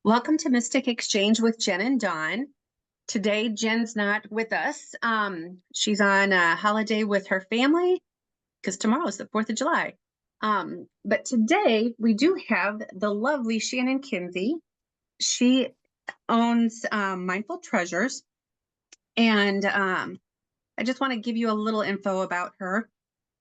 Welcome to Mystic Exchange with Jen and Dawn. Today, Jen's not with us. She's on a holiday with her family because tomorrow is the 4th of July. But today, we do have the lovely Shannon Kinsey. She owns Mindful Treasures. And I just want to give you a little info about her.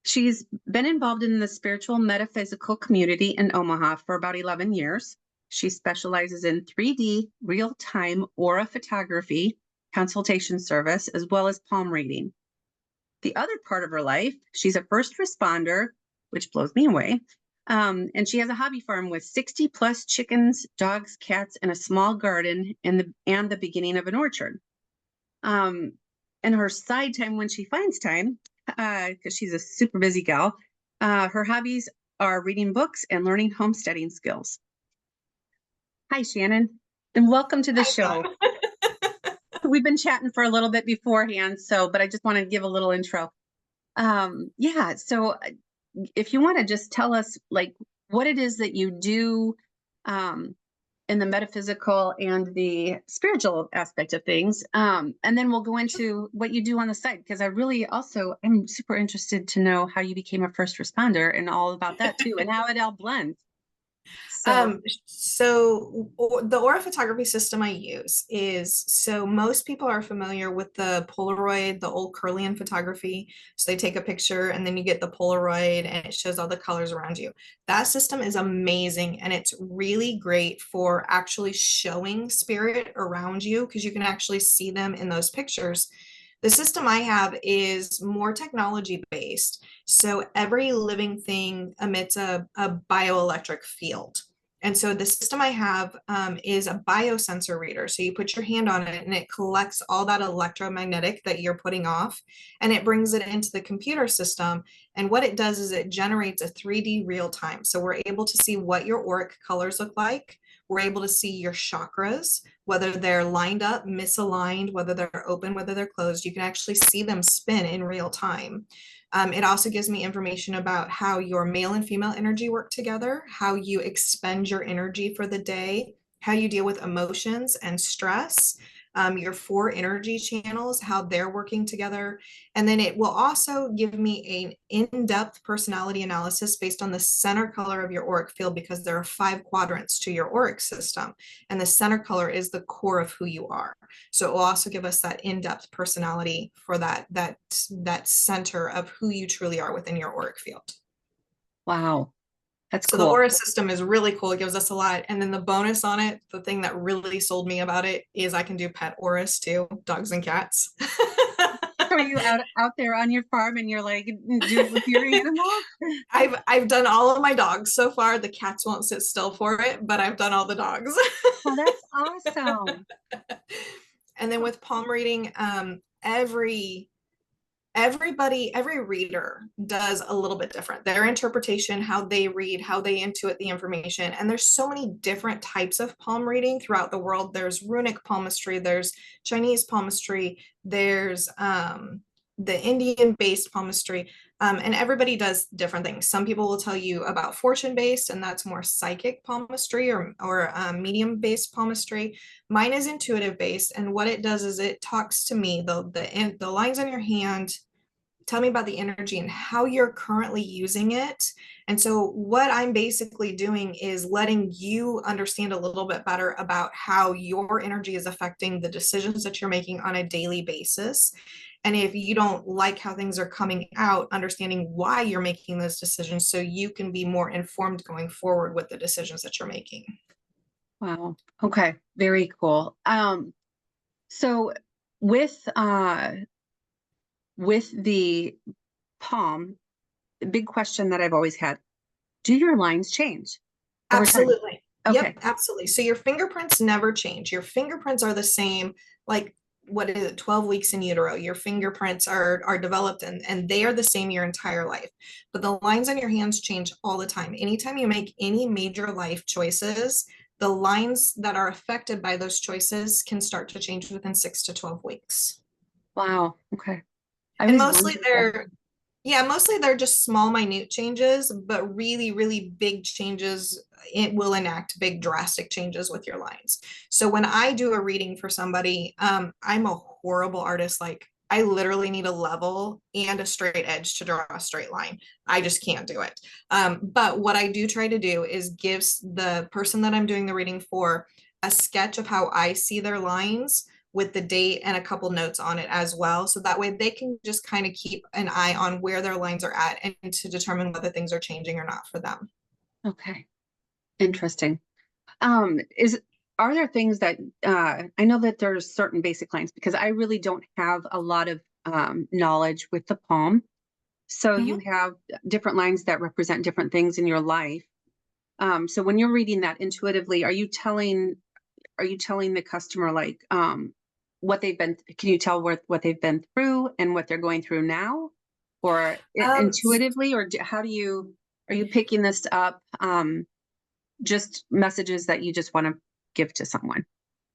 She's been involved in the spiritual metaphysical community in Omaha for about 11 years. She specializes in 3D real-time aura photography, consultation service, as well as palm reading. The other part of her life, she's a first responder, which blows me away. And she has a hobby farm with 60 plus chickens, dogs, cats, and a small garden and the beginning of an orchard. And her side time when she finds time, because she's a super busy gal, her hobbies are reading books and learning homesteading skills. Hi, Shannon, and welcome to the show. We've been chatting for a little bit beforehand, but I just want to give a little intro. So if you want to just tell us like what it is that you do in the metaphysical and the spiritual aspect of things, and then we'll go into what you do on the side, because I really also am super interested to know how you became a first responder and all about that too, and how it all blends. So the aura photography system I use is, so most people are familiar with the Polaroid, the old Kirlian photography. So they take a picture and then you get the Polaroid and it shows all the colors around you. That system is amazing and it's really great for actually showing spirit around you because you can actually see them in those pictures. The system I have is more technology based. So every living thing emits a bioelectric field. And so the system I have is a biosensor reader. So you put your hand on it and it collects all that electromagnetic that you're putting off and it brings it into the computer system. And what it does is it generates a 3D real time. So we're able to see what your auric colors look like. We're able to see your chakras, whether they're lined up, misaligned, whether they're open, whether they're closed. You can actually see them spin in real time. It also gives me information about how your male and female energy work together, how you expend your energy for the day, how you deal with emotions and stress, your 4 energy channels, how they're working together. And then it will also give me an in-depth personality analysis based on the center color of your auric field, because there are 5 quadrants to your auric system. And the center color is the core of who you are. So it will also give us that in-depth personality for that center of who you truly are within your auric field. Wow. That's so cool. The aura system is really cool. It gives us a lot. And then the bonus on it, the thing that really sold me about it is I can do pet auras too, dogs and cats. Are you out there on your farm and you're like, do it with your animals? I've done all of my dogs so far. The cats won't sit still for it, but I've done all the dogs. Oh, that's awesome. And then with palm reading, every reader does a little bit different. Their interpretation, how they read, how they intuit the information. And there's so many different types of palm reading throughout the world. There's runic palmistry, there's Chinese palmistry, there's the Indian based palmistry, and everybody does different things. Some people will tell you about fortune based, and that's more psychic palmistry or medium based palmistry. Mine is intuitive based, and what it does is it talks to me. The lines on your hand tell me about the energy and how you're currently using it. And so what I'm basically doing is letting you understand a little bit better about how your energy is affecting the decisions that you're making on a daily basis. And if you don't like how things are coming out, understanding why you're making those decisions so you can be more informed going forward with the decisions that you're making. Wow. Okay. Very cool. So with the palm, the big question that I've always had, do your lines change over time? Absolutely. Okay. Yep, absolutely. So your fingerprints never change. Your fingerprints are the same, like, what is it, 12 weeks in utero. Your fingerprints are developed and they are the same your entire life. But the lines on your hands change all the time. Anytime you make any major life choices, the lines that are affected by those choices can start to change within 6 to 12 weeks. Wow. Okay. And mostly Yeah, mostly they're just small, minute changes, but really, really big changes. It will enact big, drastic changes with your lines. So when I do a reading for somebody, I'm a horrible artist. Like I literally need a level and a straight edge to draw a straight line. I just can't do it. But what I do try to do is gives the person that I'm doing the reading for a sketch of how I see their lines with the date and a couple notes on it as well. So that way they can just kind of keep an eye on where their lines are at and to determine whether things are changing or not for them. Okay, interesting. Is are there things that I know that there's certain basic lines because I really don't have a lot of knowledge with the palm. So you Mhm. have different lines that represent different things in your life. So when you're reading that intuitively, are you telling the customer like what they've been, can you tell what they've been through and what they're going through now? Or Um, intuitively, or how do you are you picking this up just messages that you just want to give to someone?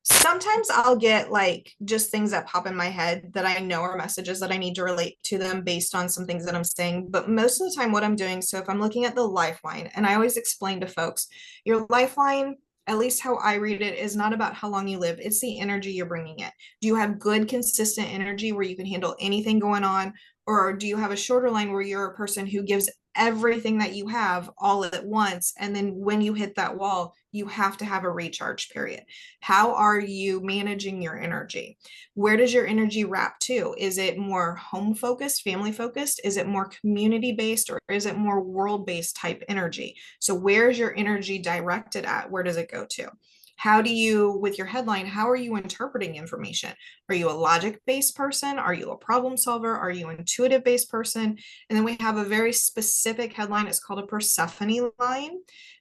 Sometimes I'll get like just things that pop in my head that I know are messages that I need to relate to them based on some things that I'm saying. But most of the time, what I'm doing, so if I'm looking at the lifeline, and I always explain to folks, your lifeline, at least how I read it, is not about how long you live, it's the energy you're bringing in. Do you have good, consistent energy where you can handle anything going on? Or do you have a shorter line where you're a person who gives everything that you have all at once? And then when you hit that wall, you have to have a recharge period. How are you managing your energy? Where does your energy wrap to? Is it more home focused, family focused? Is it more community based, or is it more world based type energy? So, where's your energy directed at? Where does it go to? How do you, with your headline, how are you interpreting information? Are you a logic based person? Are you a problem solver? Are you an intuitive based person? And then we have a very specific headline. It's called a Persephone line.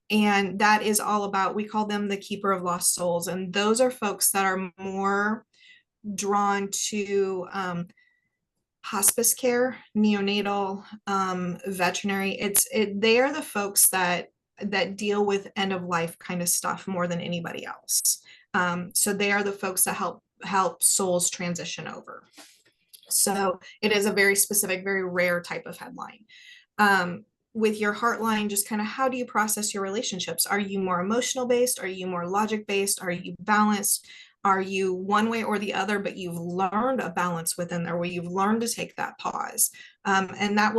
And that is all about, we call them the keeper of lost souls. And those are folks that are more drawn to hospice care, neonatal, veterinary. They are the folks that deal with end of life kind of stuff more than anybody else. So they are the folks that help souls transition over. So it is a very specific, very rare type of headline. Um, with your heartline, just kind of how do you process your relationships? Are you more emotional based? Are you more logic based? Are you balanced? Are you one way or the other, but you've learned a balance within there where you've learned to take that pause? And that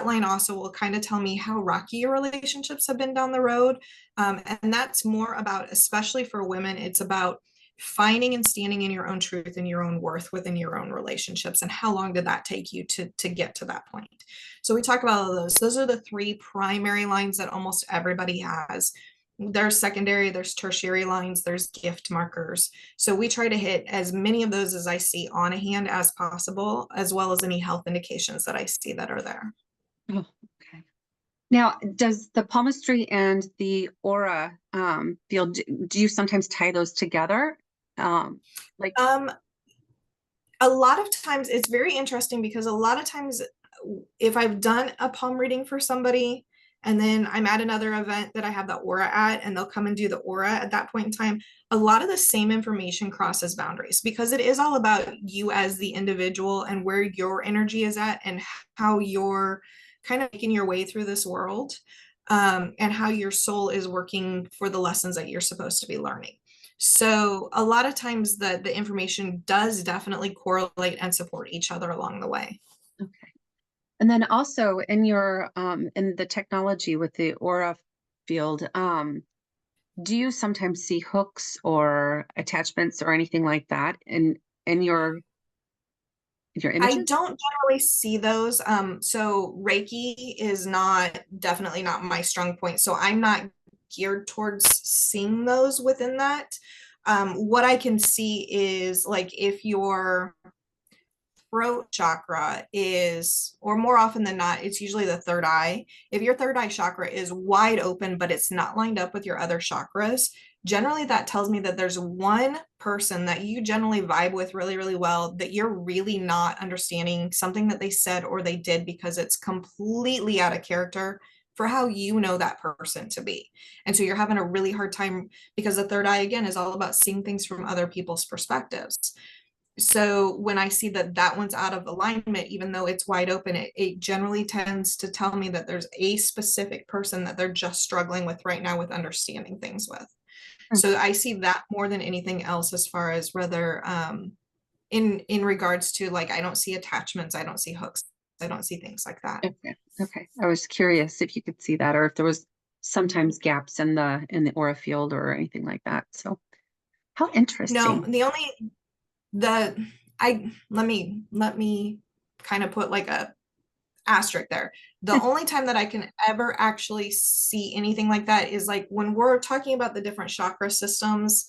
line also will kind of tell me how rocky your relationships have been down the road. And that's more about, especially for women, it's about finding and standing in your own truth and your own worth within your own relationships, and how long did that take you to get to that point. So we talk about all those are the three primary lines that almost everybody has. There's secondary, there's tertiary lines, there's gift markers. So we try to hit as many of those as I see on a hand as possible, as well as any health indications that I see that are there. Oh, okay. Now, does the palmistry and the aura field, do you sometimes tie those together? Like, um a lot of times it's very interesting because a lot of times if I've done a palm reading for somebody and then I'm at another event that I have the aura at and they'll come and do the aura at that point in time, a lot of the same information crosses boundaries because it is all about you as the individual and where your energy is at and how you're kind of making your way through this world, and how your soul is working for the lessons that you're supposed to be learning. So a lot of times the information does definitely correlate and support each other along the way. okay. And then also in your in the technology with the aura field, do you sometimes see hooks or attachments or anything like that in your I images? don't generally see those. So Reiki is not definitely not my strong point. So I'm not geared towards seeing those within that. What I can see is like if your throat chakra is, or more often than not, it's usually the third eye. If your third eye chakra is wide open, but it's not lined up with your other chakras, generally that tells me that there's one person that you generally vibe with really, really well, that you're really not understanding something that they said or they did because it's completely out of character for how you know that person to be. And so you're having a really hard time because the third eye, again, is all about seeing things from other people's perspectives. So when I see that that one's out of alignment, even though it's wide open, it generally tends to tell me that there's a specific person that they're just struggling with right now with understanding things with. Mm, So I see that more than anything else, as far as whether in regards to, like, I don't see attachments, I don't see hooks, I don't see things like that. okay. Okay. I was curious if you could see that or if there was sometimes gaps in the aura field or anything like that. So how No, interesting. the only the I let me kind of put like a asterisk there. The only time that I can ever actually see anything like that is like when we're talking about the different chakra systems.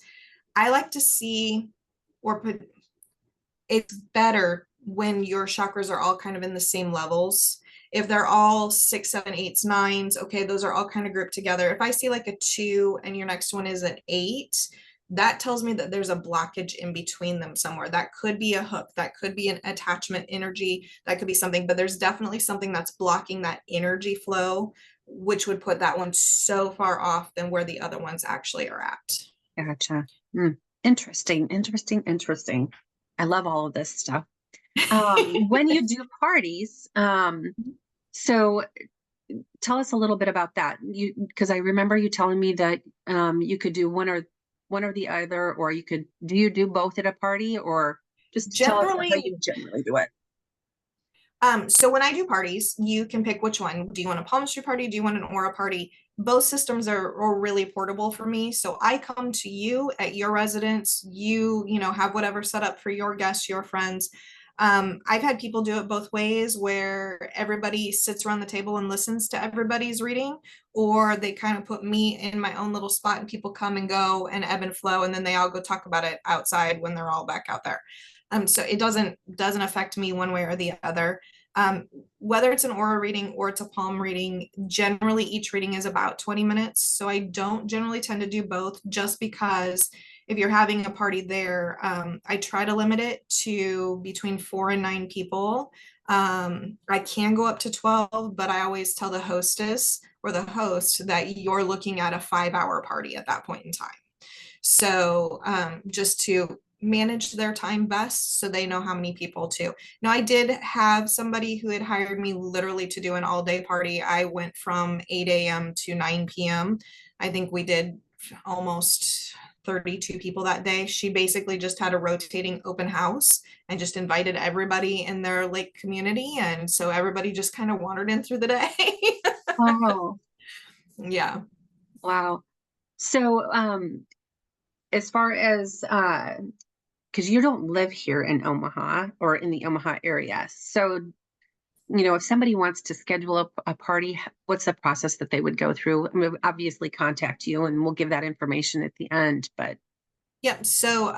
I like to see, or put, it's better when your chakras are all kind of in the same levels. If they're all six, seven, eights, nines, okay, those are all kind of grouped together. If I see like a two and your next one is an eight, that tells me that there's a blockage in between them somewhere. That could be a hook, that could be an attachment energy, that could be something, but there's definitely something that's blocking that energy flow, which would put that one so far off than where the other ones actually are at. Gotcha. Mm, interesting, interesting, interesting. I love all of this stuff. When you do parties, so tell us a little bit about that. Because I remember you telling me that you could do one or the other, or do you do both at a party, or just tell us how Generally, you generally do it. so when I do parties, you can pick which one. Do you want a palmistry party? Do you want an aura party? Both systems are really portable for me. So I come to you at your residence. You have whatever set up for your guests, your friends. I've had people do it both ways, where everybody sits around the table and listens to everybody's reading, or they kind of put me in my own little spot and people come and go and ebb and flow, and then they all go talk about it outside when they're all back out there. So it doesn't affect me one way or the other. Whether it's an aura reading or it's a palm reading, generally each reading is about 20 minutes. So I don't generally tend to do both, just because if you're having a party there, I try to limit it to between 4 and 9 people. I can go up to 12, but I always tell the hostess or the host that you're looking at a 5-hour party at that point in time. So just to manage their time best, so they know how many people to. Now, I did have somebody who had hired me literally to do an all-day party. I went from 8 a.m. to 9 p.m. I think we did almost 32 people that day. She basically just had a rotating open house and just invited everybody in their lake community. And so everybody just kind of wandered in through the day. Oh, Yeah. wow. So, as far as because you don't live here in Omaha or in the Omaha area, so if somebody wants to schedule a party, what's the process that they would go through? I mean, obviously contact you and we'll give that information at the end, but Yep. So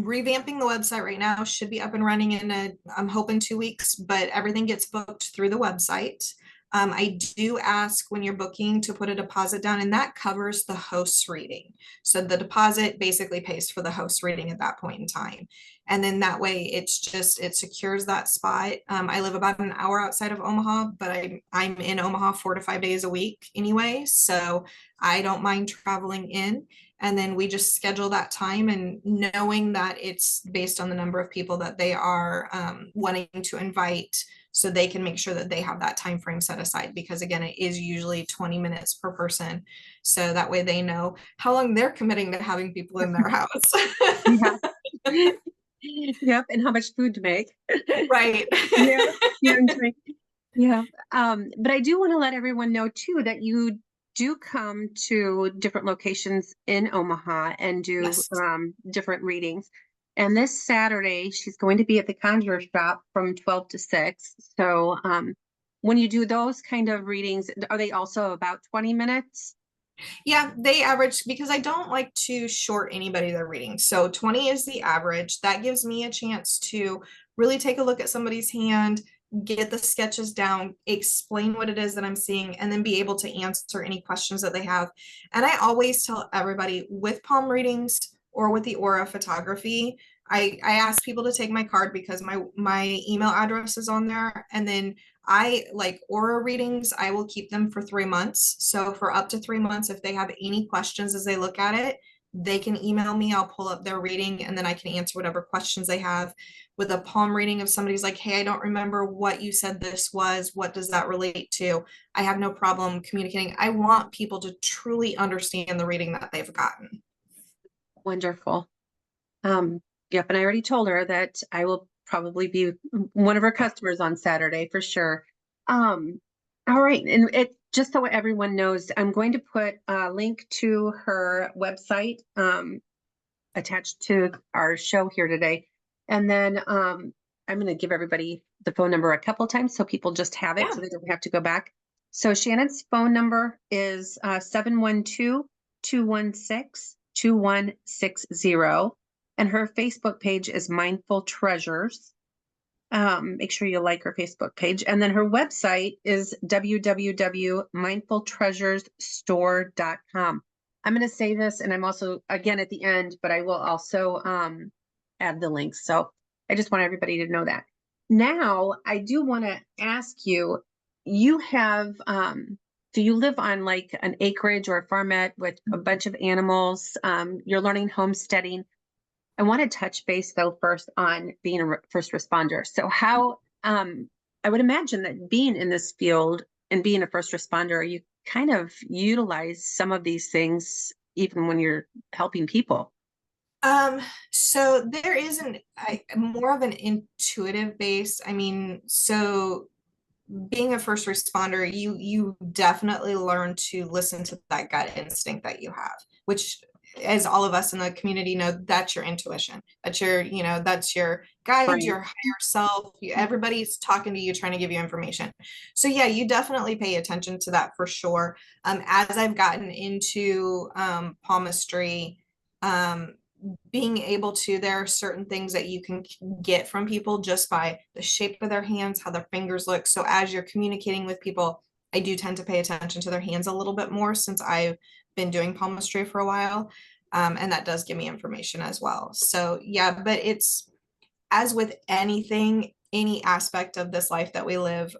revamping the website right now, should be up and running in I'm hoping 2 weeks, but everything gets booked through the website. I do ask when you're booking to put a deposit down, and that covers the host's reading. So the deposit basically pays for the host reading at that point in time. And then that way it secures that spot. I live about an hour outside of Omaha, but I'm in Omaha 4 to 5 days a week anyway. So I don't mind traveling in, and then we just schedule that time, and knowing that it's based on the number of people that they are wanting to invite, so they can make sure that they have that time frame set aside, because again, it is usually 20 minutes per person, so that way they know how long they're committing to having people in their house. yeah. Yep, and how much food to make. Right. Yeah, yeah, and drink. Yeah. But I do want to let everyone know too that you do come to different locations in Omaha and do Yes. different readings. And this Saturday, she's going to be at the Conjure Shop from 12 to 6. So when you do those kind of readings, are they also about 20 minutes? Yeah, they average, because I don't like to short anybody their reading. So 20 is the average. That gives me a chance to really take a look at somebody's hand, get the sketches down, explain what it is that I'm seeing, and then be able to answer any questions that they have. And I always tell everybody with palm readings or with the aura photography, I ask people to take my card, because my email address is on there. And then I like aura readings, I will keep them for 3 months. So for up to 3 months, if they have any questions as they look at it, they can email me, I'll pull up their reading, and then I can answer whatever questions they have. With a palm reading, if somebody's like, hey, I don't remember what you said this was, what does that relate to? I have no problem communicating. I want people to truly understand the reading that they've gotten. Wonderful. Yep, and I already told her that I will probably be one of her customers on Saturday for sure. All right, and it just so everyone knows, I'm going to put a link to her website attached to our show here today. And then I'm going to give everybody the phone number a couple times so people just have it so they don't have to go back. So Shannon's phone number is 712-216-2160. And her Facebook page is Mindful Treasures. Make sure you like her Facebook page. And then her website is www.mindfultreasuresstore.com. I'm going to say this, and I'm also, again, at the end, but I will also add the links. So I just want everybody to know that. Now, I do want to ask you, you have, do you live on like an acreage or a farmette with a bunch of animals? You're learning homesteading. I want to touch base though first on being a first responder. So how, I would imagine that being in this field and being a first responder, you kind of utilize some of these things even when you're helping people. So there is more of an intuitive base. I mean, so being a first responder, you definitely learn to listen to that gut instinct that you have, which, as all of us in the community know, that's your intuition. That's that's your guide, Right. your higher self. Everybody's talking to you, trying to give you information. So yeah, you definitely pay attention to that for sure. As I've gotten into palmistry, being able to, there are certain things that you can get from people just by the shape of their hands, how their fingers look. So as you're communicating with people, I do tend to pay attention to their hands a little bit more since I've been doing palmistry for a while. And that does give me information as well. So yeah, but it's, as with anything, any aspect of this life that we live,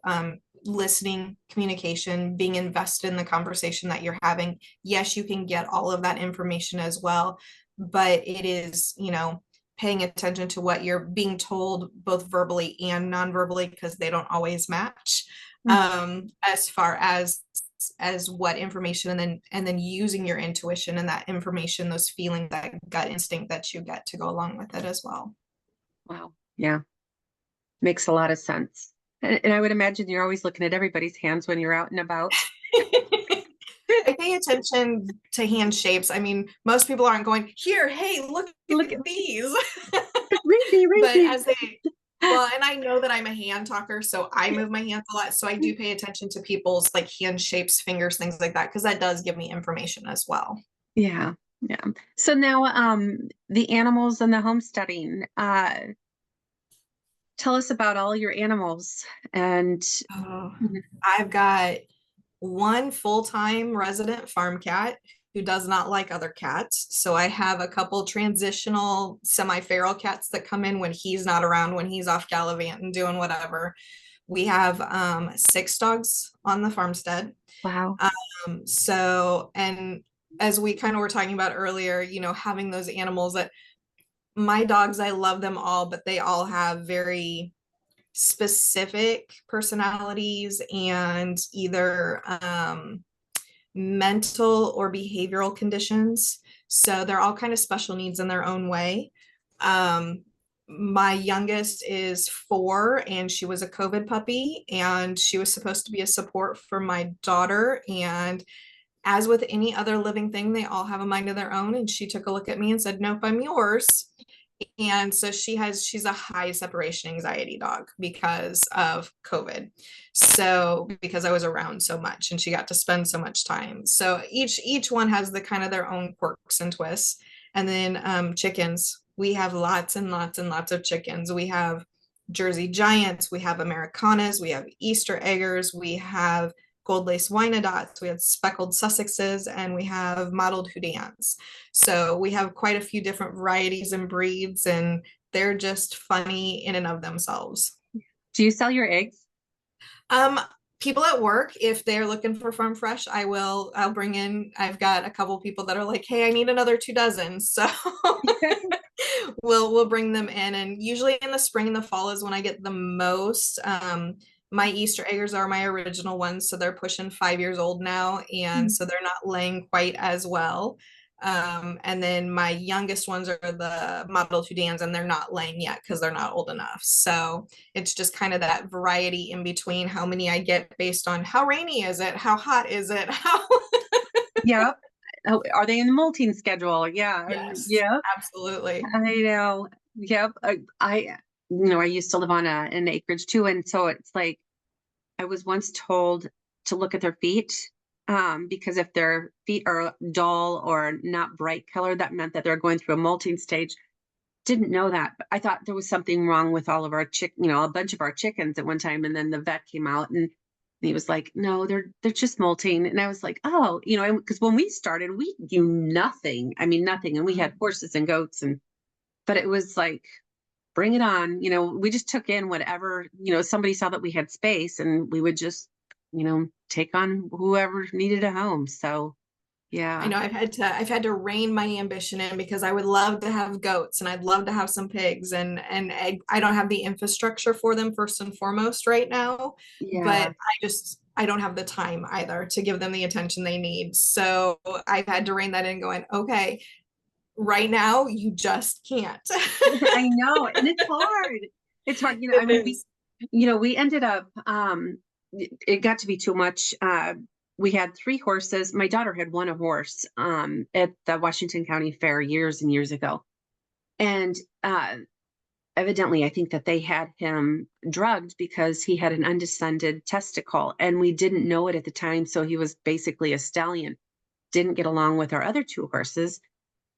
listening, communication, being invested in the conversation that you're having. Yes, you can get all of that information as well, but it is, paying attention to what you're being told both verbally and non-verbally, because they don't always match, as far as what information, and then using your intuition and that information, those feelings, that gut instinct that you get to go along with it as well. Wow. Yeah. Makes a lot of sense. And I would imagine you're always looking at everybody's hands when you're out and about. I pay attention to hand shapes. I mean, most people aren't going, here, hey, look at these. But as they, well, and I know that I'm a hand talker, so I move my hands a lot. So I do pay attention to people's like hand shapes, fingers, things like that, because that does give me information as well. Yeah. Yeah. So now, the animals and the homesteading, tell us about all your animals and I've got one full-time resident farm cat who does not like other cats. So I have a couple transitional semi-feral cats that come in when he's not around, when he's off gallivanting and doing whatever. We have 6 dogs on the farmstead. wow. So, and as we kind of were talking about earlier, having those animals that, my dogs, I love them all, but they all have very specific personalities and either mental or behavioral conditions. So they're all kind of special needs in their own way. My youngest is 4, and she was a COVID puppy, and she was supposed to be a support for my daughter. And as with any other living thing, they all have a mind of their own. And she took a look at me and said, nope, I'm yours. And so she's a high separation anxiety dog because of COVID. So because I was around so much and she got to spend so much time. So each one has the kind of their own quirks and twists. And then chickens, we have lots and lots and lots of chickens. We have Jersey Giants, we have Americanas, we have Easter eggers, we have gold lace Wyandottes, we have speckled Sussexes, and we have mottled Houdans. So we have quite a few different varieties and breeds, and they're just funny in and of themselves. Do you sell your eggs? people at work, if they're looking for farm fresh, I'll bring in, I've got a couple people that are like, hey, I need another 2 dozen. So we'll bring them in. And usually in the spring and the fall is when I get the most. My Easter eggers are my original ones, so they're pushing 5 years old now, and so they're not laying quite as well. And then my youngest ones are the Model 2 Dans, and they're not laying yet because they're not old enough. So it's just kind of that variety in between how many I get based on how rainy is it, how hot is it, how. Yep. Oh, are they in the molting schedule? Yeah. Yes, Yeah. absolutely. I know. Yep. I used to live on an acreage too. And so it's like, I was once told to look at their feet, because if their feet are dull or not bright color, that meant that they're going through a molting stage. Didn't know that. But I thought there was something wrong with all of our a bunch of our chickens at one time. And then the vet came out and he was like, no, they're just molting. And I was like, oh, because when we started, we knew nothing. I mean, nothing. And we had horses and goats but it was like, bring it on. We just took in whatever, somebody saw that we had space and we would just, take on whoever needed a home. So I yeah. know I've had to rein my ambition in because I would love to have goats and I'd love to have some pigs, and I don't have the infrastructure for them first and foremost right now, but Yeah. I don't have the time either to give them the attention they need. So I've had to rein that in going, okay, right now you just can't. I know. And it's hard. It's hard. I It mean, is. we ended up, it got to be too much. We had 3 horses. My daughter had won a horse, at the Washington County Fair years and years ago. And, evidently, I think that they had him drugged because he had an undescended testicle and we didn't know it at the time. So he was basically a stallion, didn't get along with our other 2 horses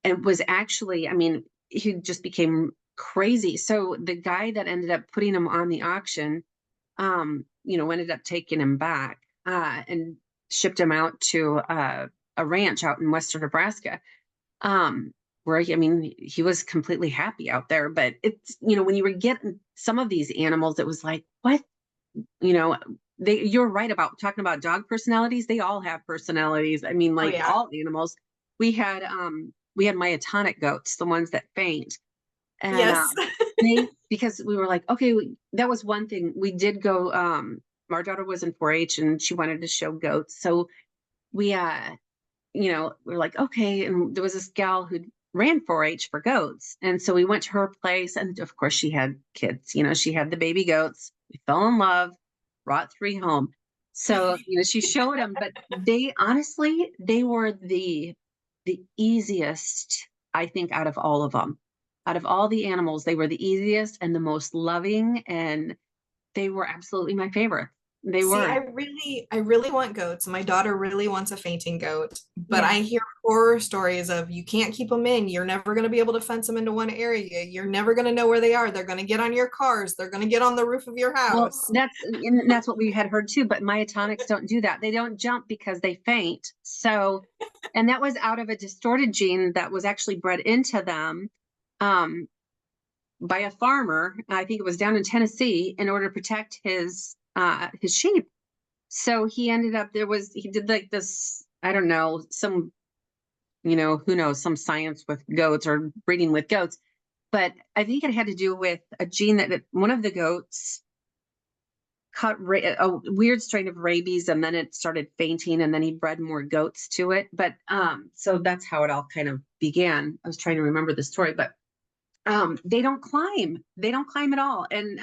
and was actually, I mean, he just became crazy. So the guy that ended up putting him on the auction, ended up taking him back, and shipped him out to, a ranch out in western Nebraska, where I mean, he was completely happy out there. But it's, when you were getting some of these animals, it was like, what, you know, you're right about talking about dog personalities. They all have personalities. I mean, Oh like yeah. all animals. We had myotonic goats, the ones that faint. And Yes. because we were like, okay, that was one thing. We did go, our daughter was in 4-H and she wanted to show goats. So we we're like, okay. And there was this gal who ran 4-H for goats. And so we went to her place and of course she had kids, she had the baby goats. We fell in love, brought 3 home. So, she showed them, but they were the easiest, I think, out of all of them. Out of all the animals, they were the easiest and the most loving, and they were absolutely my favorite. They See, were. I really want goats. My daughter really wants a fainting goat, but Yeah. I hear horror stories of you can't keep them in. You're never going to be able to fence them into one area. You're never going to know where they are. They're going to get on your cars. They're going to get on the roof of your Well, house. that's what we had heard too, but myotonics don't do that. They don't jump because they faint. So, and that was out of a distorted gene that was actually bred into them, um, by a farmer. I think it was down in Tennessee in order to protect his sheep. So he did like this, I don't know, who knows, some science with goats or breeding with goats. But I think it had to do with a gene that one of the goats caught a weird strain of rabies and then it started fainting and then he bred more goats to it. But so that's how it all kind of began. I was trying to remember the story, but they don't climb. They don't climb at all. And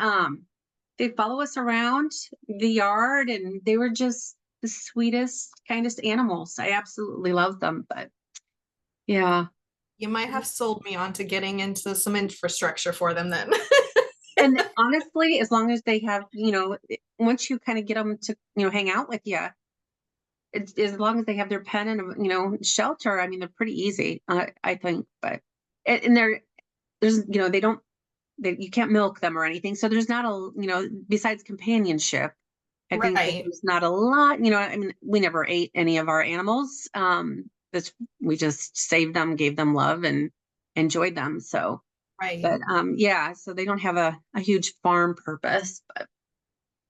they follow us around the yard and they were just the sweetest, kindest animals. I absolutely love them. But yeah. You might have sold me on to getting into some infrastructure for them then. And honestly, as long as they have, once you kind of get them to, hang out with you, it's, as long as they have their pen and, shelter, I mean, they're pretty easy, I think. But, and there's, they don't, you can't milk them or anything. So there's not besides companionship, I think that Right. there's not a lot, I mean, we never ate any of our animals. We just saved them, gave them love and enjoyed them. So, Right. but yeah, so they don't have a huge farm purpose, but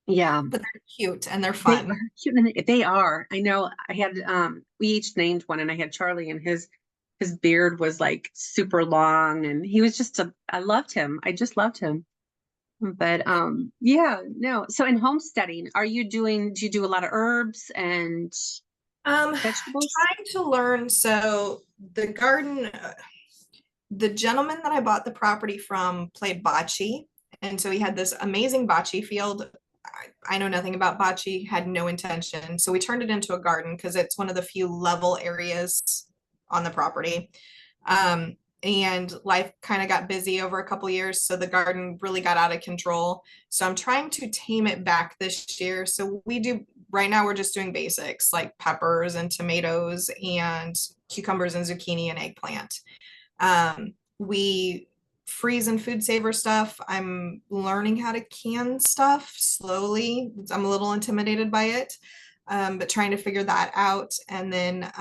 Yeah. but they're cute and they're They are fun. cute, and they are. I know I had we each named one, and I had Charlie, and his beard was like super long, and he was just I loved him. I just loved him. But yeah, no. So in homesteading, do you do a lot of herbs and vegetables? Trying to learn. So the garden, the gentleman that I bought the property from played bocce. And so he had this amazing bocce field. I know nothing about bocce, had no intention. So we turned it into a garden because it's one of the few level areas on the property. Um, and life kind of got busy over a couple years, so the garden really got out of control. So I'm trying to tame it back this year. So we do right now we're just doing basics like peppers and tomatoes and cucumbers and zucchini and eggplant. We freeze and food saver stuff. I'm learning how to can stuff slowly. I'm a little intimidated by it, but trying to figure that out. And then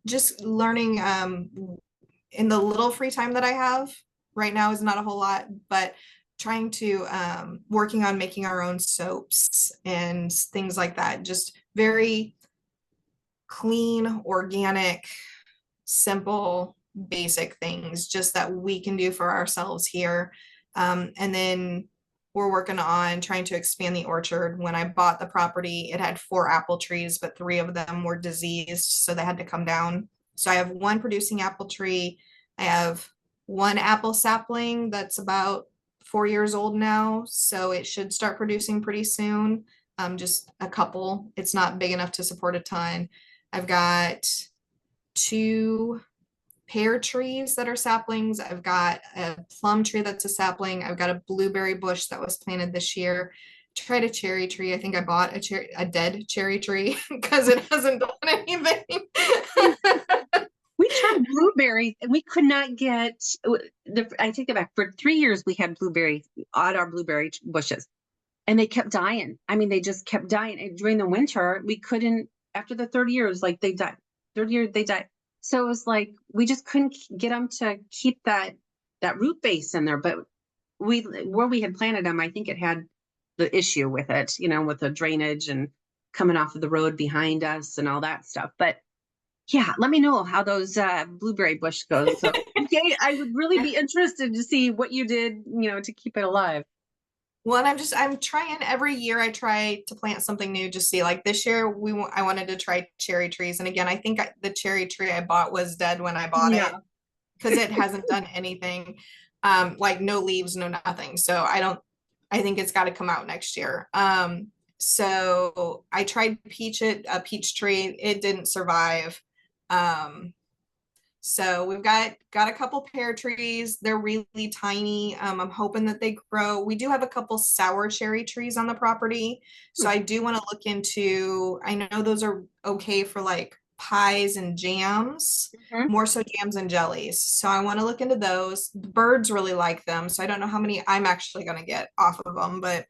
just learning in the little free time that I have right now is not a whole lot, but trying to working on making our own soaps and things like that. Just very clean, organic, simple, basic things just that we can do for ourselves here. And then we're working on trying to expand the orchard. When I bought the property, it had 4 apple trees, but 3 of them were diseased, so they had to come down. So I have one producing apple tree. I have one apple sapling that's about 4 years old now, so it should start producing pretty soon. Just a couple. It's not big enough to support a ton. I've got 2 pear trees that are saplings. I've got a plum tree that's a sapling. I've got a blueberry bush that was planted this year. Tried a cherry tree. I think I bought a dead cherry tree because it hasn't done anything. We tried blueberries and we could not get I take it back. For 3 years we had blueberry on our blueberry bushes, and they kept dying. I mean, they just kept dying. And during the winter, we couldn't, after the third years, like they died. Third year, they died. So it was like we just couldn't get them to keep that root base in there. But where we had planted them, I think it had the issue with it, with the drainage and coming off of the road behind us and all that stuff. But yeah, let me know how those blueberry bush goes. So okay, I would really be interested to see what you did, to keep it alive. Well, and I'm trying every year. I try to plant something new. Just see, like this year, I wanted to try cherry trees, and again, I think the cherry tree I bought was dead when I bought it Yeah. because it hasn't done anything. Like no leaves, no nothing. So I think it's got to come out next year. So I tried a peach tree. It didn't survive. Um, so we've got a couple pear trees. They're really tiny. I'm hoping that they grow. We do have a couple sour cherry trees on the property. So I do want to look into, I know those are okay for like pies and jams, Mhm. more so jams and jellies. So I want to look into those. The birds really like them. So I don't know how many I'm actually going to get off of them, but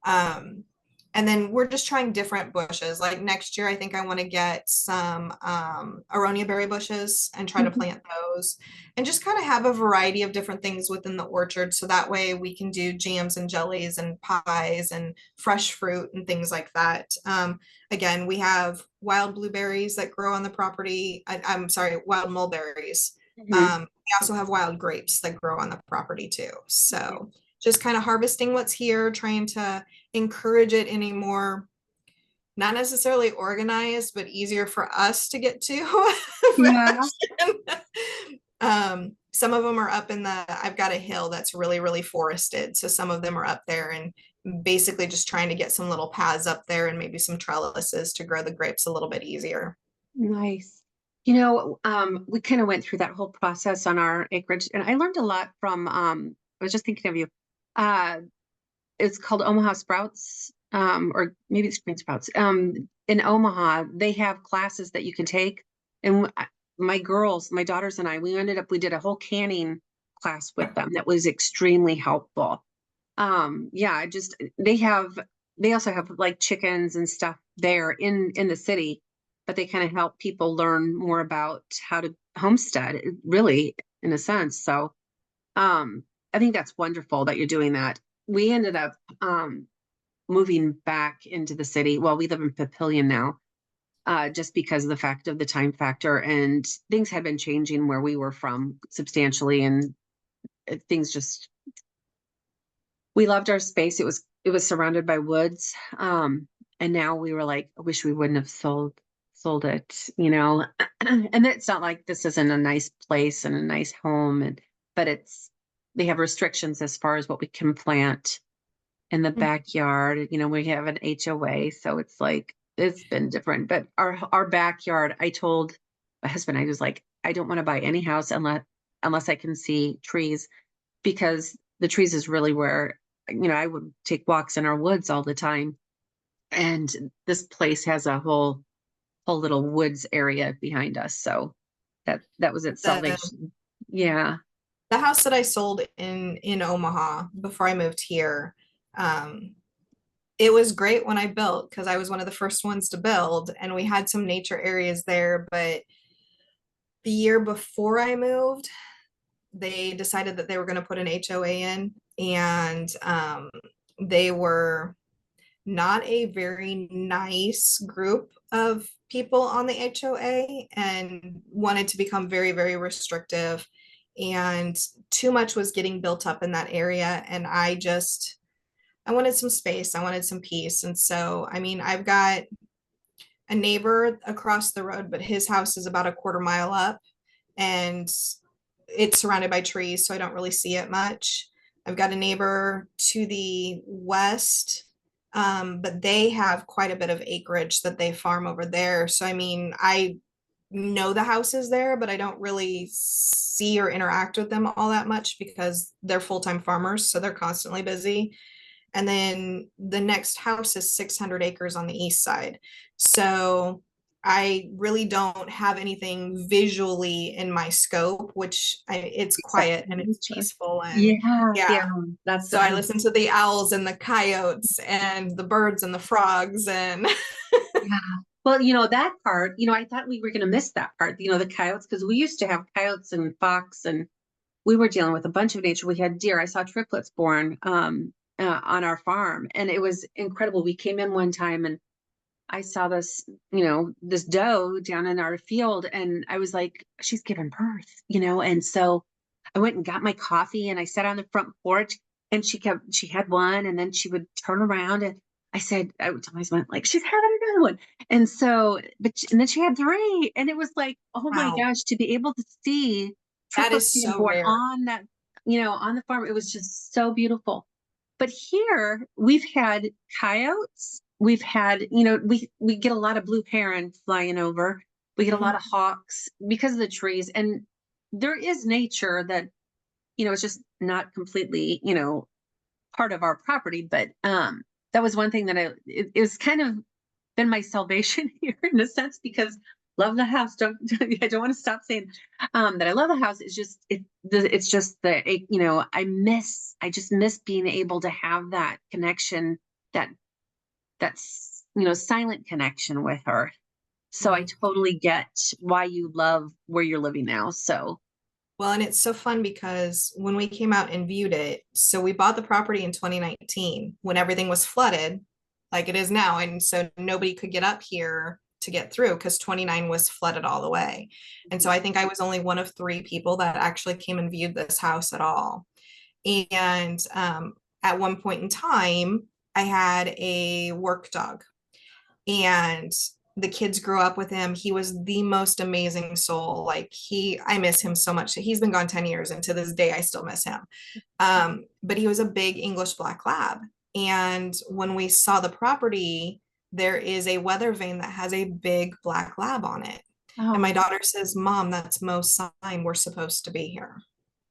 um and then we're just trying different bushes. Like next year, I think I want to get some aronia berry bushes and try to Mhm. plant those and just kind of have a variety of different things within the orchard. So that way we can do jams and jellies and pies and fresh fruit and things like that. Again, we have wild blueberries that grow on the property. I'm sorry, wild mulberries. Mhm. We also have wild grapes that grow on the property too. So just kind of harvesting what's here, trying to encourage it in a more not necessarily organized, but easier for us to get to Yeah. fashion. Some of them are up in I've got a hill that's really, really forested. So some of them are up there and basically just trying to get some little paths up there and maybe some trellises to grow the grapes a little bit easier. Nice. We kind of went through that whole process on our acreage, and I learned a lot from, I was just thinking of you. Uh, it's called Omaha Sprouts, or maybe it's Green Sprouts. In Omaha, they have classes that you can take. And my girls, my daughters and I, we did a whole canning class with them that was extremely helpful. Yeah, they also have like chickens and stuff there in the city, but they kind of help people learn more about how to homestead, really, in a sense. So, I think that's wonderful that you're doing that. We ended up moving back into the city. Well, we live in Papillion now, just because of the fact of the time factor, and things had been changing where we were from substantially, and things just, we loved our space. It was surrounded by woods. And now we were like, I wish we wouldn't have sold it, you know. And it's not like this isn't a nice place and a nice home, and but they have restrictions as far as what we can plant in the backyard. You know, we have an HOA, so it's like it's been different. But our backyard, I told my husband, I was like, I don't want to buy any house unless I can see trees, because the trees is really where, you know, I would take walks in our woods all the time. And this place has a whole little woods area behind us. So that was at Salt Lake. The Yeah. the house that I sold in Omaha before I moved here, it was great when I built because I was one of the first ones to build, and we had some nature areas there. But the year before I moved, they decided that they were going to put an HOA in, and they were not a very nice group of people on the HOA and wanted to become very, very restrictive. And too much was getting built up in that area. And I wanted some space. I wanted some peace. And so, I mean, I've got a neighbor across the road, but his house is about a quarter mile up, and it's surrounded by trees, so I don't really see it much. I've got a neighbor to the west, but they have quite a bit of acreage that they farm over there. So, I mean, I know the house is there, but I don't really see or interact with them all that much because they're full-time farmers, so they're constantly busy. And then the next house is 600 acres on the east side. So I really don't have anything visually in my scope, which it's Except quiet and it's nature. peaceful. And Yeah, yeah, yeah. That's so I listen to the owls and the coyotes and the birds and the frogs and yeah. Well, you know, that part, you know, I thought we were gonna miss that part, you know, the coyotes, because we used to have coyotes and fox, and we were dealing with a bunch of nature. We had deer. I saw triplets born on our farm, and it was incredible. We came in one time and I saw this, you know, this doe down in our field, and I was like, she's giving birth, you know. And so I went and got my coffee and I sat on the front porch, and she had one, and then she would turn around, and I would tell my husband, like, she's having another one. And so, and then she had three, and it was like, oh my wow, gosh, to be able to see that triplets is being so born rare. on that, you know, on the farm, it was just so beautiful. But here we've had coyotes. We've had, you know, we get a lot of blue heron flying over. We get a lot Mhm. of hawks because of the trees. And there is nature that, you know, it's just not completely, you know, part of our property. But that was one thing that it was kind of been my salvation here in a sense, because love the house. Don't I don't want to stop saying that I love the house. It's just it's just you know, I just miss being able to have that connection, that that's, you know, silent connection with her. So I Mhm. totally get why you love where you're living now. So Well, and it's so fun because when we came out and viewed it, so we bought the property in 2019 when everything was flooded like it is now. And so nobody could get up here to get through because 29 was flooded all the way. And so I think I was only one of three people that actually came and viewed this house at all. And at one point in time, I had a work dog, and the kids grew up with him. He was the most amazing soul. Like I miss him so much. He's been gone 10 years, and to this day I still miss him. But he was a big English black lab. And when we saw the property, there is a weather vane that has a big black lab on it. And my oh daughter says, Mom, that's Mo's sign, we're supposed to be here.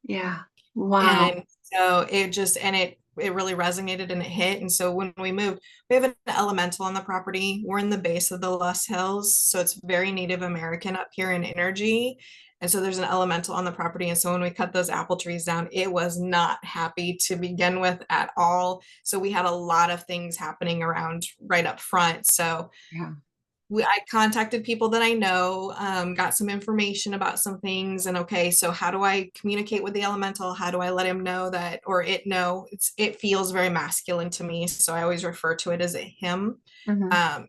yeah. Wow. And so it really resonated and it hit. And so when we moved, we have an elemental on the property. We're in the base of the Loess Hills, so it's very Native American up here in energy. And so there's an elemental on the property. And so when we cut those apple trees down, it was not happy to begin with at all. So we had a lot of things happening around right up front. So Yeah. I contacted people that I know, got some information about some things, and okay, so how do I communicate with the elemental? How do I let him know that, or it know? It feels very masculine to me, so I always refer to it as a him. Mhm.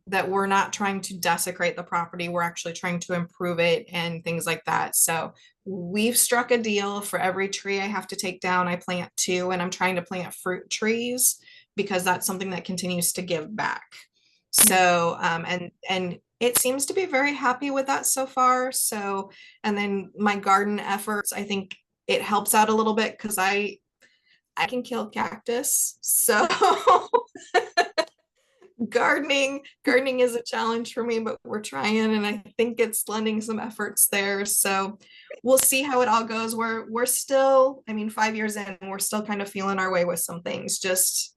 That we're not trying to desecrate the property, we're actually trying to improve it and things like that. So we've struck a deal. For every tree I have to take down, I plant two, and I'm trying to plant fruit trees because that's something that continues to give back. Yeah. So, and it seems to be very happy with that so far. So, and then my garden efforts, I think it helps out a little bit because I can kill cactus. So gardening is a challenge for me, but we're trying, and I think it's lending some efforts there. So we'll see how it all goes. We're still, I mean, 5 years in, we're still kind of feeling our way with some things, just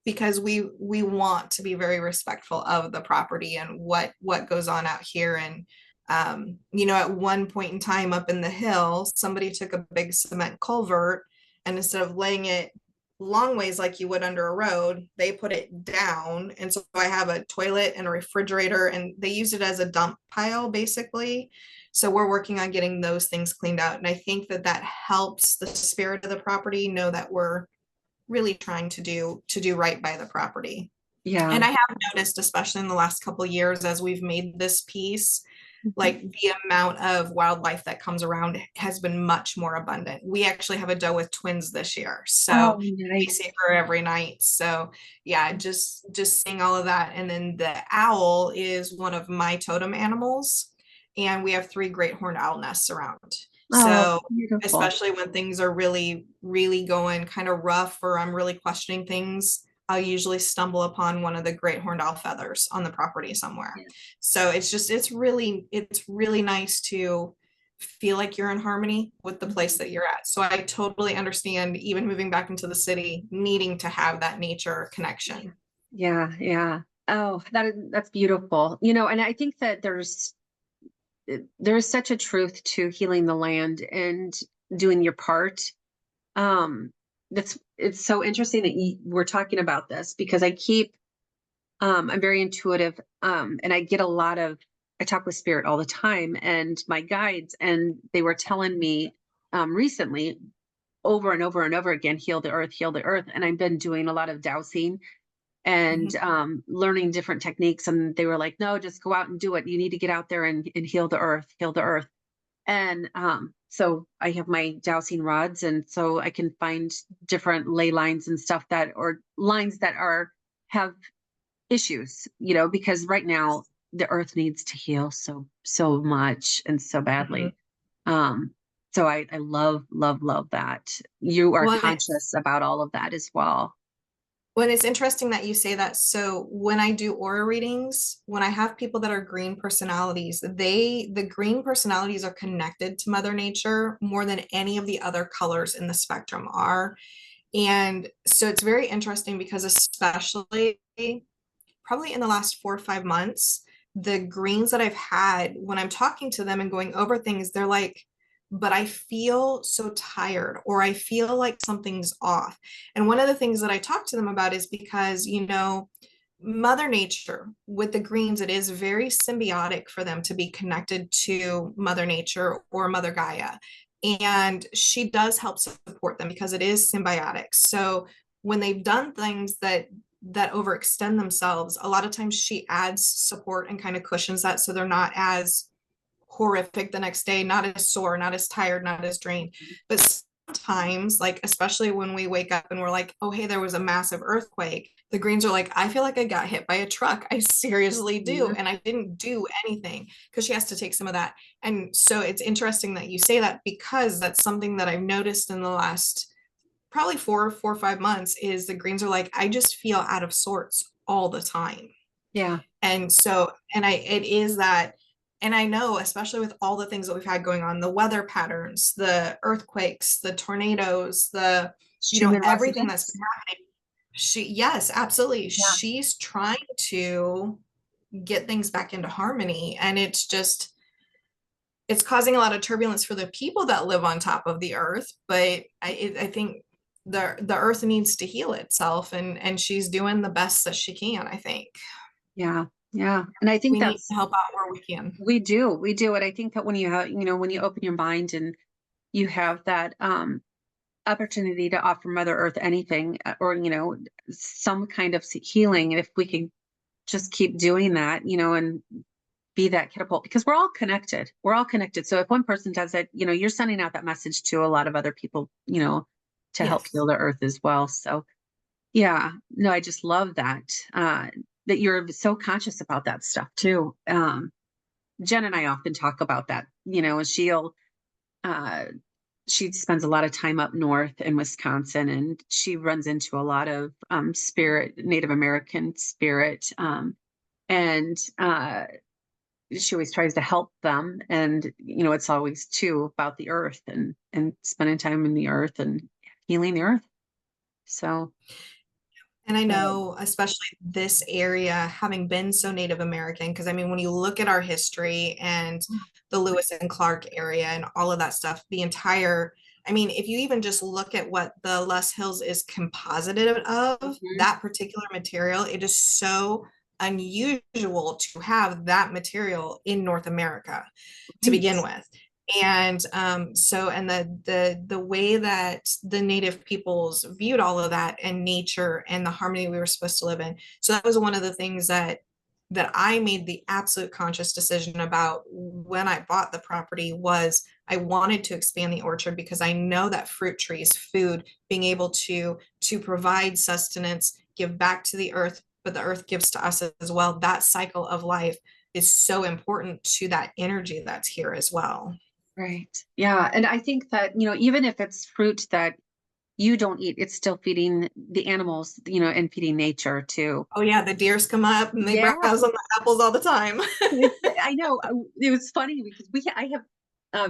because we want to be very respectful of the property and what goes on out here. And at one point in time up in the hill, somebody took a big cement culvert, and instead of laying it long ways like you would under a road, they put it down. And so I have a toilet and a refrigerator, and they used it as a dump pile basically. So we're working on getting those things cleaned out, and I think that helps the spirit of the property know that we're really trying to do right by the property. Yeah. And I have noticed, especially in the last couple of years, as we've made this piece, like the amount of wildlife that comes around has been much more abundant. We actually have a doe with twins this year, so Oh, we see nice. her every night. So yeah, just seeing all of that. And then the owl is one of my totem animals, and we have three great horned owl nests around. Oh, So beautiful. especially when things are really really going kind of rough, or I'm really questioning things, I'll usually stumble upon one of the great horned owl feathers on the property somewhere. Yeah. So it's really nice to feel like you're in harmony with the place Mhm. that you're at. So I totally understand, even moving back into the city, needing to have that nature connection. Yeah, yeah. Oh, that's beautiful. And I think that there's such a truth to healing the land and doing your part. It's so interesting that we're talking about this because I'm very intuitive, and I talk with spirit all the time and my guides, and they were telling me recently over and over and over again, heal the earth. And I've been doing a lot of dowsing and Mhm. learning different techniques. And they were like, no, just go out and do it. You need to get out there and heal the earth. And so I have my dowsing rods, and so I can find different ley lines and stuff or lines that have issues, because right now the earth needs to heal so much and so Mhm. badly. Um, so I love that you are Well, conscious about all of that as well. it's interesting that you say that. So when I do aura readings, when I have people that are green personalities, the green personalities are connected to Mother Nature more than any of the other colors in the spectrum are. And so it's very interesting because especially probably in the last 4 or 5 months, the greens that I've had, when I'm talking to them and going over things, they're like, but I feel so tired, or I feel like something's off. And one of the things that I talk to them about is because, Mother Nature with the greens, it is very symbiotic for them to be connected to Mother Nature or Mother Gaia. And she does help support them because it is symbiotic. So when they've done things that overextend themselves, a lot of times she adds support and kind of cushions that, so they're not as horrific the next day, not as sore, not as tired, not as drained. But sometimes, like especially when we wake up and we're like, oh hey, there was a massive earthquake, the greens are like, I feel like I got hit by a truck. I seriously do, Mhm. and I didn't do anything, because she has to take some of that. And so it's interesting that you say that, because that's something that I've noticed in the last probably 4 or 5 months, is the greens are like, I just feel out of sorts all the time. Yeah. And so, and it is that. And I know, especially with all the things that we've had going on, the weather patterns, the earthquakes, the tornadoes, Human everything that's residents. been happening. Yes, absolutely. Yeah. She's trying to get things back into harmony. And it's causing a lot of turbulence for the people that live on top of the earth. But I think the earth needs to heal itself, and she's doing the best that she can, I think. Yeah. Yeah. And I think We need that's, to help out where we can. we do. And I think that when you have, when you open your mind and you have that, opportunity to offer Mother Earth anything, or, some kind of healing, if we can just keep doing that, and be that catapult, because we're all connected. We're all connected. So if one person does it, you're sending out that message to a lot of other people, to help Yes. heal the earth as well. So yeah, no, I just love that, that you're so conscious about that stuff too. Jen and I often talk about that, and uh, she spends a lot of time up north in Wisconsin, and she runs into a lot of spirit, Native American spirit. And she always tries to help them. And, it's always too about the earth and spending time in the earth and healing the earth. So, And I uh, know, especially this area, having been so Native American, because I mean, when you look at our history and the Lewis and Clark area and all of that stuff, I mean, if you even just look at what the Les Hills is composited of, mhm, that particular material, it is so unusual to have that material in North America to begin right, with. And and the way that the native peoples viewed all of that and nature and the harmony we were supposed to live in, so that was one of the things that I made the absolute conscious decision about when I bought the property. Was I wanted to expand the orchard because I know that fruit trees, food, being able to provide sustenance, give back to the earth, but the earth gives to us as well. That cycle of life is so important to that energy that's here as well. right. Yeah. And I think that, even if it's fruit that you don't eat, it's still feeding the animals, and feeding nature too. Oh yeah, the deers come up and they browse Yeah. on the apples all the time. I know. It was funny because I have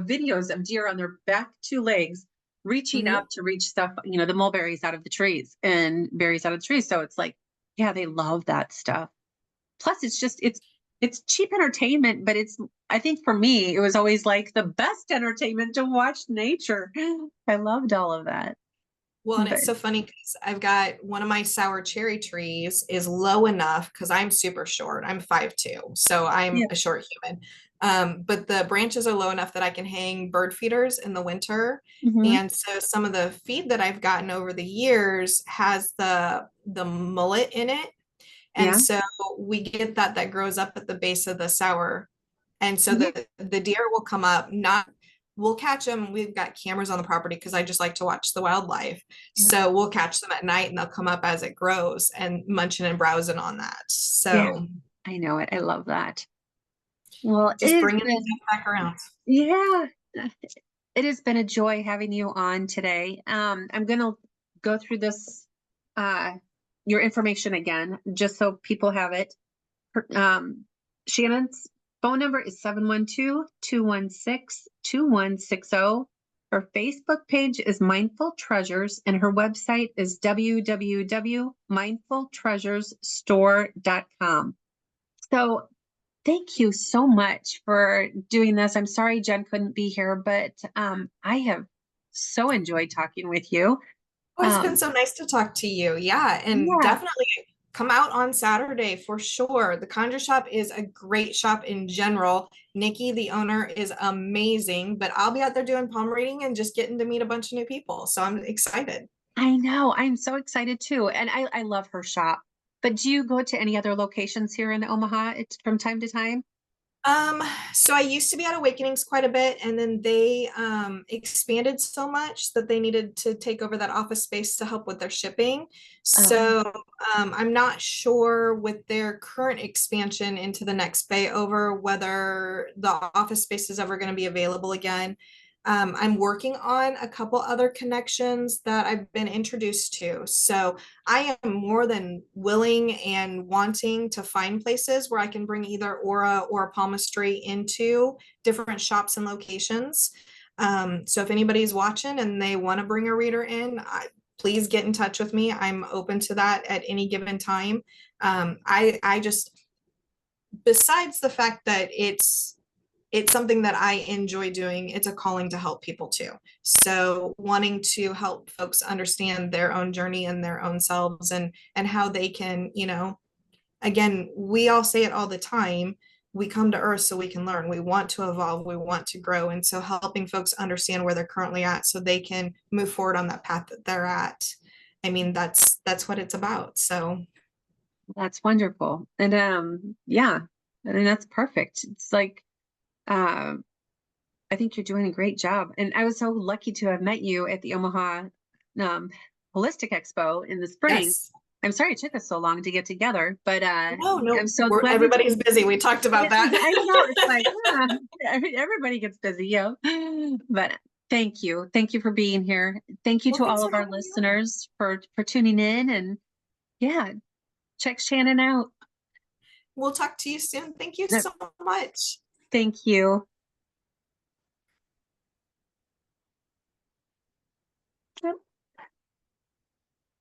videos of deer on their back two legs reaching Mhm. up to reach stuff, the mulberries out of the trees and berries out of the trees. So it's like, yeah, they love that stuff. Plus, it's cheap entertainment, but I think for me, it was always like the best entertainment to watch nature. I loved all of that. Well, and But it's so funny because I've got one of my sour cherry trees is low enough because I'm super short. I'm 5'2", so I'm yeah. a short human. But the branches are low enough that I can hang bird feeders in the winter. Hmm. And so some of the feed that I've gotten over the years has the mullet in it. And Yeah. so we get that grows up at the base of the sour. And so Mhm. the deer will come up, not we'll catch them. We've got cameras on the property because I just like to watch the wildlife. So we'll catch them at night and they'll come up as it grows and munching and browsing on that. Yeah. So I know it. I love that. Well, it just has bringing been, stuff back around. yeah, it has been a joy having you on today. I'm going to go through uh, your information again, just so people have it. Shannon's phone number is 712-216-2160. Her Facebook page is Mindful Treasures, and her website is www.mindfultreasuresstore.com. So thank you so much for doing this. I'm sorry Jen couldn't be here, but I have so enjoyed talking with you. Oh, it's been Um, so nice to talk to you. Yeah, and yeah, definitely come out on Saturday for sure. The Conjure Shop is a great shop in general. Nikki, the owner, is amazing, but I'll be out there doing palm reading and just getting to meet a bunch of new people. So I'm excited. I know. I'm so excited too. And I love her shop. But do you go to any other locations here in Omaha from time to time? Um, so I used to be at Awakenings quite a bit, and then they expanded so much that they needed to take over that office space to help with their shipping. Um, So I'm not sure with their current expansion into the next bay over whether the office space is ever going to be available again. I'm working on a couple other connections that I've been introduced to. So I am more than willing and wanting to find places where I can bring either aura or palmistry into different shops and locations. So if anybody's watching and they want to bring a reader in, please get in touch with me. I'm open to that at any given time. I just, besides the fact that it's something that I enjoy doing. It's a calling to help people too. So wanting to help folks understand their own journey and their own selves and how they can, again, we all say it all the time. We come to Earth so we can learn. We want to evolve. We want to grow. And so helping folks understand where they're currently at so they can move forward on that path that they're at. I mean, that's what it's about. So That's wonderful. And yeah, I mean that's perfect. It's like I think you're doing a great job. And I was so lucky to have met you at the Omaha um Holistic Expo in the spring. yes. I'm sorry it took us so long to get together, but No, I'm no, so glad we everybody's busy. We talked about that. I know it's like everybody gets busy, but thank you. Thank you for being here. Thank you Well, to thanks all for of our having me on. listeners for tuning in, and yeah, check Shannon out. We'll talk to you soon. Thank you Yep, so much. thank you. Yep,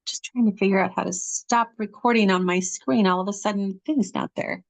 just trying to figure out how to stop recording on my screen. All of a sudden, thing's not there.